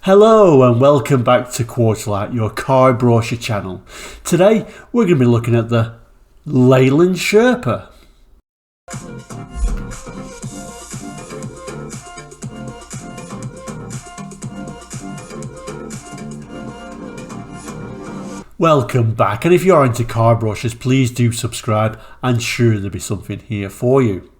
Hello and welcome back to Quarterlight, your car brochure channel. Today we're going to be looking at the Leyland Sherpa. Welcome back, and if you are into car brochures, please do subscribe and sure there'll be something here for you.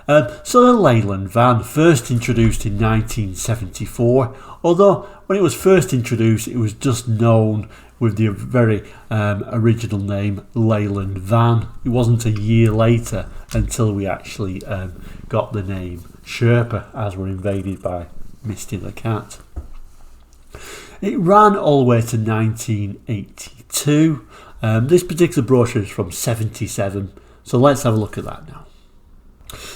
So the Leyland van, first introduced in 1974, although when it was first introduced it was just known with the very original name Leyland van. It wasn't a year later until we actually got the name Sherpa as we're invaded by Misty the cat. It ran all the way to 1982. This particular brochure is from 77, so let's have a look at that now.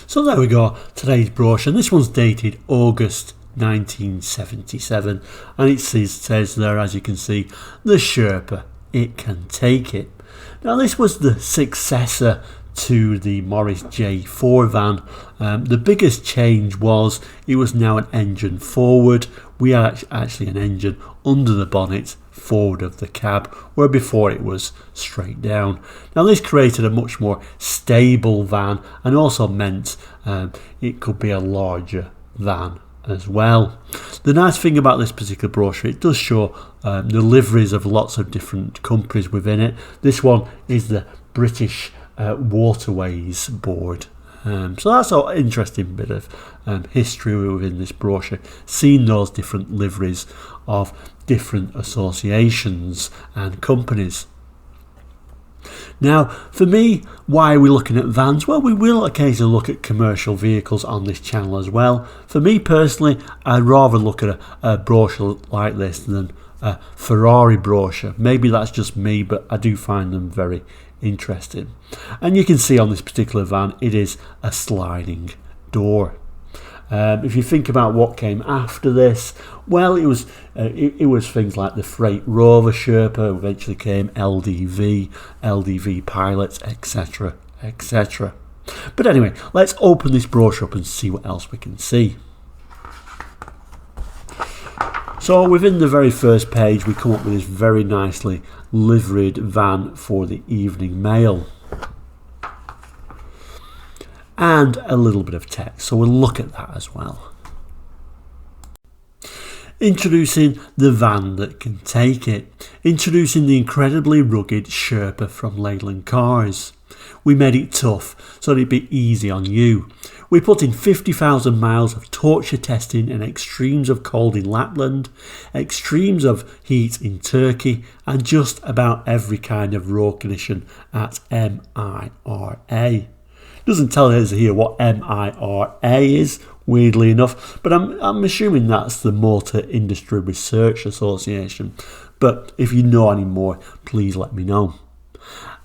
So there we go, today's brochure, and this one's dated August 1977, and it says there, as you can see, the Sherpa, it can take it. Now this was the successor to the Morris J4 van. The biggest change was it was now an engine forward. We had actually an engine under the bonnet forward of the cab, where before it was straight down. Now this created a much more stable van and also meant it could be a larger van as well. The nice thing about this particular brochure, it does show the liveries of lots of different companies within it. This one is the British Waterways Board. So that's an interesting bit of history within this brochure, seeing those different liveries of different associations and companies. Now, for me, why are we looking at vans? Well, we will occasionally look at commercial vehicles on this channel as well. For me personally, I'd rather look at a brochure like this than a Ferrari brochure. Maybe that's just me, but I do find them very interesting. And you can see on this particular van, it is a sliding door. If you think about what came after this, well, it was things like the Freight Rover Sherpa, eventually came LDV pilots, etc, etc. But anyway, let's open this brochure up and see what else we can see. So within the very first page we come up with this very nicely liveried van for the Evening Mail. And a little bit of text, so we'll look at that as well. Introducing the van that can take it. Introducing the incredibly rugged Sherpa from Leyland Cars. We made it tough so that it'd be easy on you. We put in 50,000 miles of torture testing and extremes of cold in Lapland, extremes of heat in Turkey, and just about every kind of road condition at MIRA. Doesn't tell us here what MIRA is, weirdly enough, but I'm assuming that's the Motor Industry Research Association. But if you know any more, please let me know.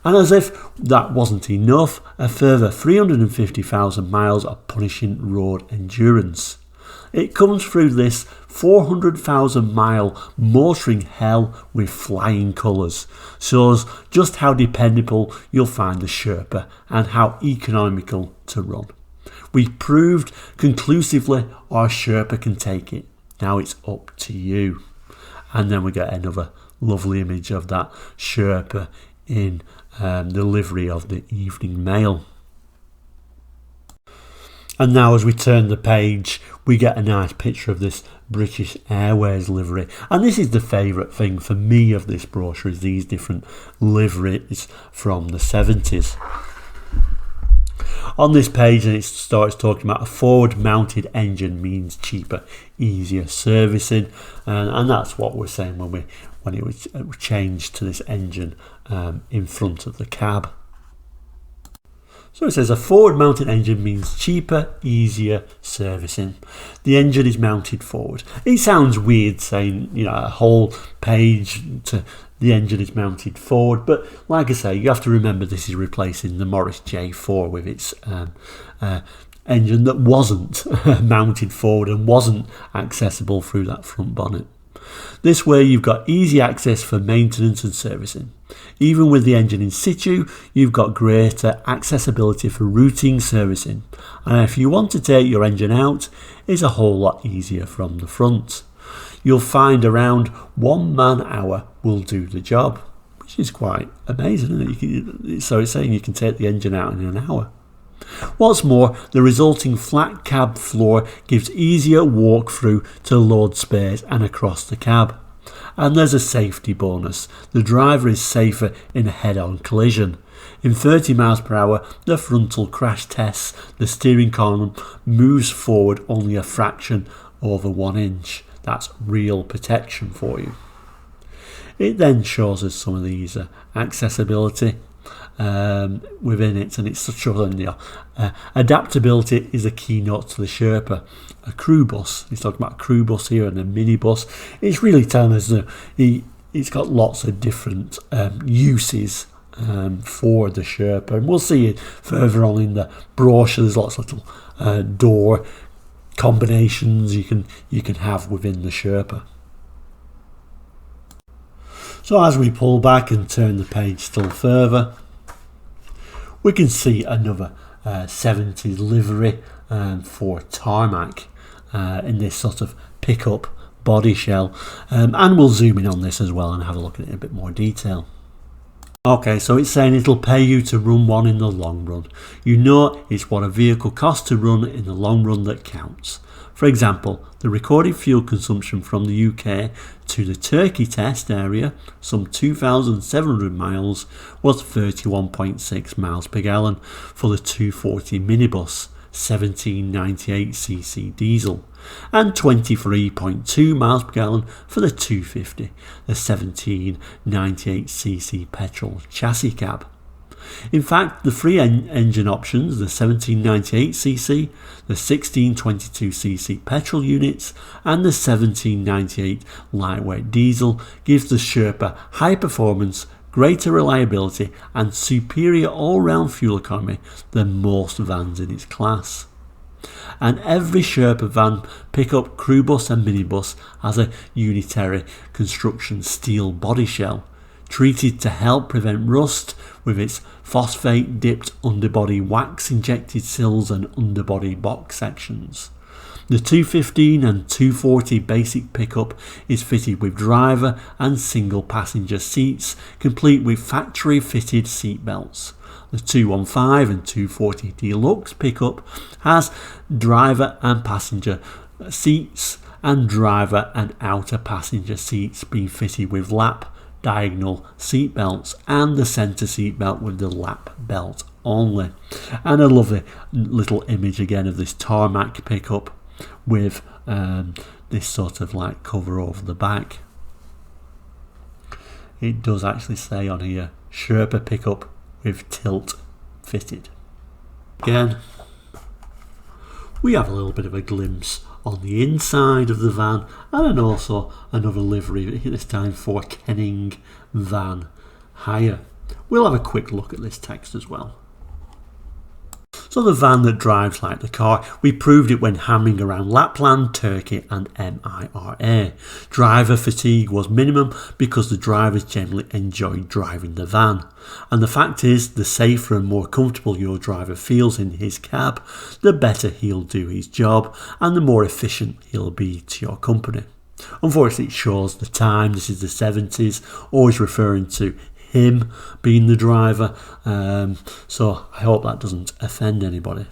And as if that wasn't enough, a further 350,000 miles of punishing road endurance. It comes through this 400,000 mile motoring hell with flying colours. Shows just how dependable you'll find the Sherpa and how economical to run. We proved conclusively our Sherpa can take it. Now it's up to you. And then we get another lovely image of that Sherpa in the livery of the Evening Mail. And now as we turn the page, we get a nice picture of this British Airways livery. And this is the favourite thing for me of this brochure, is these different liveries from the 70s. On this page, and it starts talking about a forward mounted engine means cheaper, easier servicing, and that's what we're saying when it was changed to this engine in front of the cab. So it says a forward mounted engine means cheaper, easier servicing. The engine is mounted forward. It sounds weird saying, a whole page to the engine is mounted forward, but like I say, you have to remember this is replacing the Morris J4 with its engine that wasn't mounted forward and wasn't accessible through that front bonnet. This way you've got easy access for maintenance and servicing. Even with the engine in situ, you've got greater accessibility for routine servicing. And if you want to take your engine out, it's a whole lot easier from the front. you'll find around 1 man-hour will do the job, which is quite amazing, isn't it? So it's saying you can take the engine out in an hour. What's more, the resulting flat cab floor gives easier walk through to load space and across the cab. And there's a safety bonus. The driver is safer in a head-on collision. In 30 miles per hour, the frontal crash tests, the steering column moves forward only a fraction over 1 inch. That's real protection for you. It then shows us some of these accessibility within it, and it's showing adaptability is a keynote to the Sherpa. A crew bus, he's talking about a crew bus here and a minibus. It's really telling us that it's got lots of different uses for the Sherpa, and we'll see it further on in the brochure. There's lots of little door combinations you can have within the Sherpa. So as we pull back and turn the page still further, we can see another 70s livery for tarmac in this sort of pickup body shell, and we'll zoom in on this as well and have a look at it in a bit more detail. Okay, so it's saying it'll pay you to run one in the long run. You know it's what a vehicle costs to run in the long run that counts. For example, the recorded fuel consumption from the UK to the Turkey test area, some 2,700 miles, was 31.6 miles per gallon for the 240 minibus, 1798cc diesel, and 23.2 miles per gallon for the 250, the 1798cc petrol chassis cab. In fact, the three engine options, the 1798cc, the 1622cc petrol units and the 1798 lightweight diesel, gives the Sherpa high performance, greater reliability and superior all-round fuel economy than most vans in its class. And every Sherpa van, pickup, crew bus and minibus has a unitary construction steel body shell, treated to help prevent rust with its phosphate dipped underbody wax injected sills and underbody box sections. The 215 and 240 basic pickup is fitted with driver and single passenger seats, complete with factory fitted seat belts. The 215 and 240 deluxe pickup has driver and passenger seats and driver and outer passenger seats being fitted with lap diagonal seat belts and the centre seat belt with the lap belt only. And a lovely little image again of this tarmac pickup with this sort of like cover over the back. It does actually say on here Sherpa pickup with tilt fitted. Again, we have a little bit of a glimpse on the inside of the van, and then also another livery, this time for Kenning Van Hire. We'll have a quick look at this text as well. So the van that drives like the car, we proved it when hammering around Lapland, Turkey and MIRA. Driver fatigue was minimum because the drivers generally enjoyed driving the van. And the fact is, the safer and more comfortable your driver feels in his cab, the better he'll do his job and the more efficient he'll be to your company. Unfortunately, it shows the time. This is the 70s, always referring to him being the driver, so I hope that doesn't offend anybody.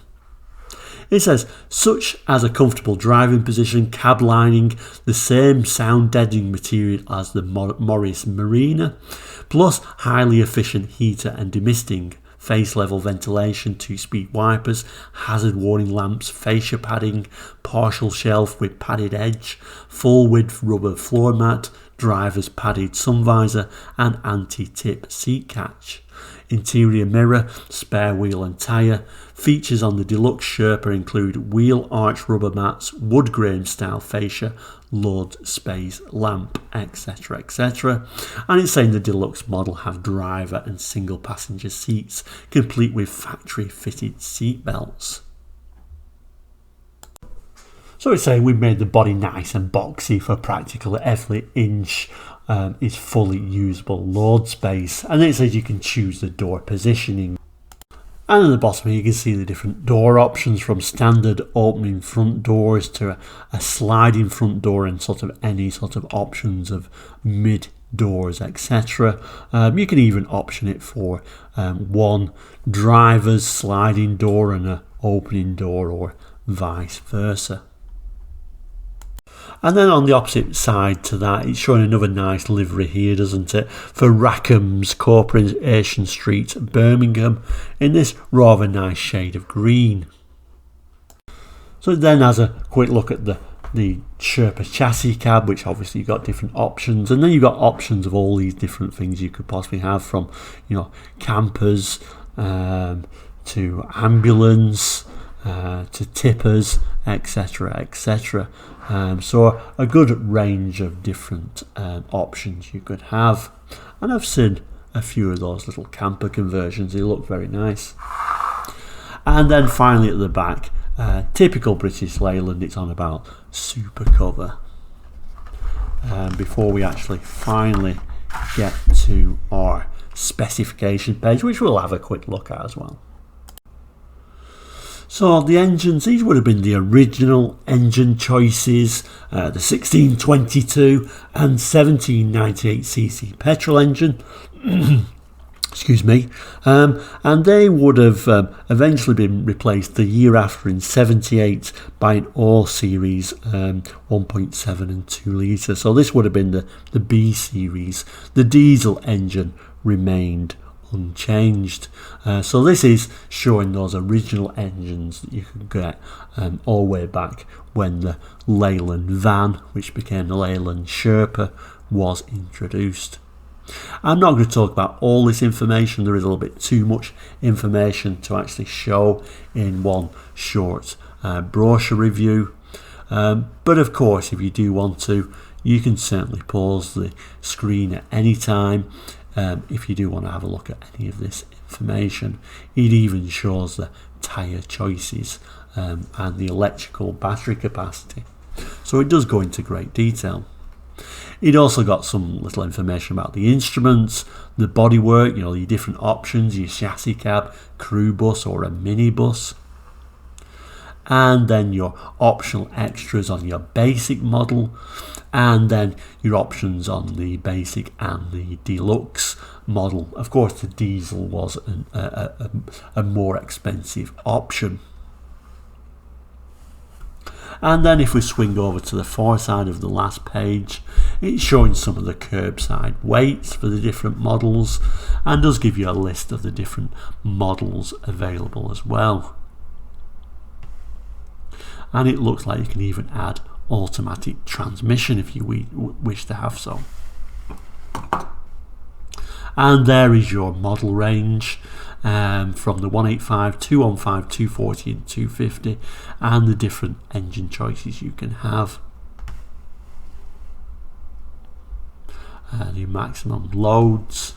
It says, such as a comfortable driving position, cab lining, the same sound deadening material as the Morris Marina, plus highly efficient heater and demisting, face level ventilation, 2-speed wipers, hazard warning lamps, fascia padding, partial shelf with padded edge, full width rubber floor mat, driver's padded sun visor and anti-tip seat catch. Interior mirror, spare wheel and tyre. Features on the Deluxe Sherpa include wheel arch rubber mats, wood grain style fascia, load space lamp, etc, etc. And it's saying the Deluxe model have driver and single passenger seats, complete with factory fitted seat belts. So it's saying we've made the body nice and boxy for practically every inch is fully usable load space, and it says you can choose the door positioning. And at the bottom here you can see the different door options, from standard opening front doors to a sliding front door, and sort of any sort of options of mid doors, etc. You can even option it for one driver's sliding door and an opening door, or vice versa. And then on the opposite side to that, it's showing another nice livery here, doesn't it, for Rackham's, Corporation Street, Birmingham, in this rather nice shade of green. So it then has a quick look at the Sherpa chassis cab, which obviously you've got different options, and then you've got options of all these different things you could possibly have, from campers to ambulance to tippers, etc, etc. So a good range of different options you could have, and I've seen a few of those little camper conversions. They look very nice. And then finally at the back, typical British Leyland, it's on about super cover. Before we actually finally get to our specification page, which we'll have a quick look at as well. So the engines, these would have been the original engine choices, the 1622 and 1798cc petrol engine. Excuse me, and they would have eventually been replaced the year after in 78 by an all series 1.7 and 2 litre. So this would have been the B series. The diesel engine remained unchanged. So this is showing those original engines that you could get all the way back when the Leyland van, which became the Leyland Sherpa, was introduced. I'm not going to talk about all this information. There is a little bit too much information to actually show in one short brochure review. But of course, if you do want to, you can certainly pause the screen at any time if you do want to have a look at any of this information. It even shows the tyre choices and the electrical battery capacity. So it does go into great detail. It also got some little information about the instruments, the bodywork, your different options, your chassis cab, crew bus or a minibus, and then your optional extras on your basic model, and then your options on the basic and the deluxe model. Of course, the diesel was a more expensive option. And then if we swing over to the far side of the last page, it's showing some of the curbside weights for the different models, and does give you a list of the different models available as well. And it looks like you can even add automatic transmission if you wish to have so. And there is your model range from the 185, 215, 240 and 250, and the different engine choices you can have. The maximum loads,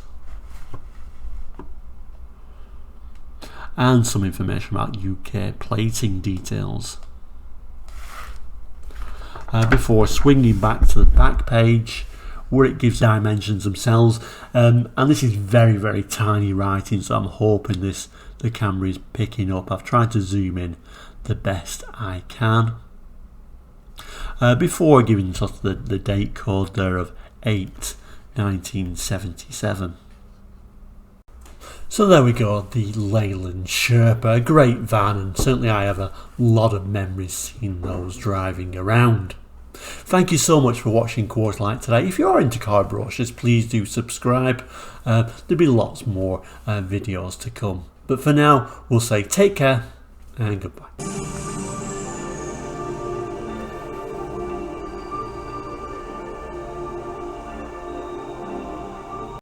and some information about UK plating details. Before swinging back to the back page, where it gives dimensions themselves, and this is very, very tiny writing, so I'm hoping the camera is picking up. I've tried to zoom in the best I can. Before giving sort of the date code there of 8/1977. So there we go, the Leyland Sherpa, a great van, and certainly I have a lot of memories seeing those driving around. Thank you so much for watching Course Like today. If you are into car brochures, please do subscribe. There'll be lots more videos to come. But for now, we'll say take care and goodbye.